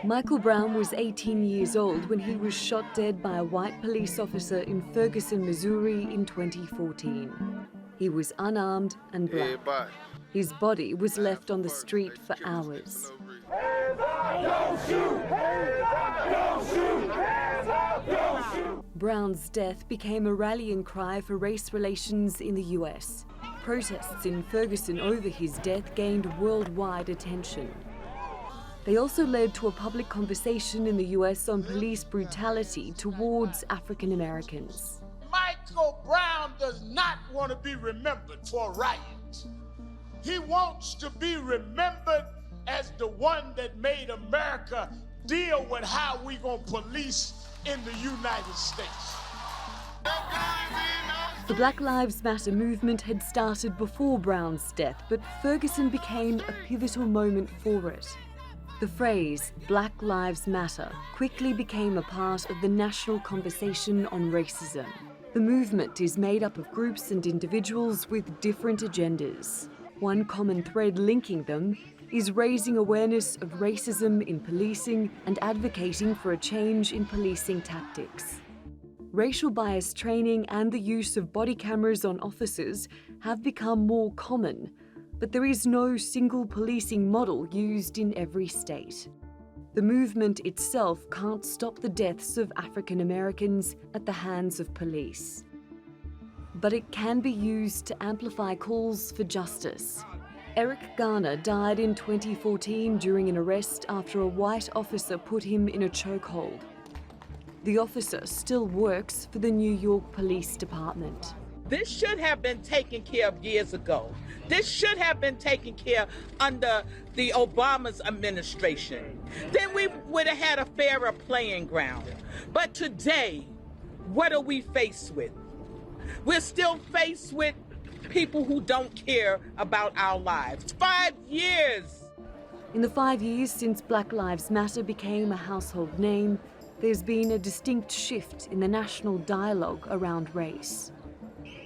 Michael Brown was 18 years old when he was shot dead by a white police officer in Ferguson, Missouri in 2014. He was unarmed and black. His body was left on the street for hours. Brown's death became a rallying cry for race relations in the US. Protests in Ferguson over his death gained worldwide attention. They also led to a public conversation in the US on police brutality towards African Americans. Michael Brown does not want to be remembered for a riot. He wants to be remembered as the one that made America deal with how we gonna police in the United States. The Black Lives Matter movement had started before Brown's death, but Ferguson became a pivotal moment for it. The phrase Black Lives Matter quickly became a part of the national conversation on racism. The movement is made up of groups and individuals with different agendas. One common thread linking them is raising awareness of racism in policing and advocating for a change in policing tactics. Racial bias training and the use of body cameras on officers have become more common, but there is no single policing model used in every state. The movement itself can't stop the deaths of African Americans at the hands of police. But it can be used to amplify calls for justice. Eric Garner died in 2014 during an arrest after a white officer put him in a chokehold. The officer still works for the New York Police Department. This should have been taken care of years ago. This should have been taken care of under the Obama's administration. Then we would have had a fairer playing ground. But today, what are we faced with? We're still faced with people who don't care about our lives. 5 years! In the 5 years since Black Lives Matter became a household name, there's been a distinct shift in the national dialogue around race.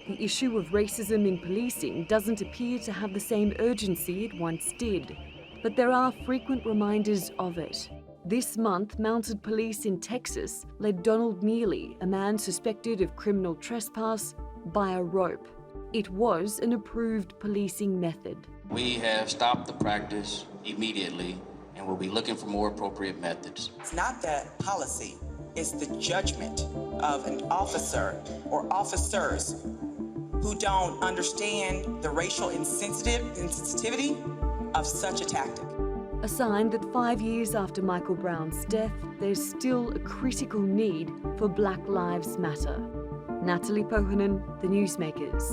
The issue of racism in policing doesn't appear to have the same urgency it once did, but there are frequent reminders of it. This month, mounted police in Texas led Donald Neely, a man suspected of criminal trespass, by a rope. It was an approved policing method. We have stopped the practice immediately and will be looking for more appropriate methods. It's not that policy, it's the judgment of an officer or officers who don't understand the racial insensitivity of such a tactic. A sign that 5 years after Michael Brown's death, there's still a critical need for Black Lives Matter. Natalie Poyhonen, The Newsmakers.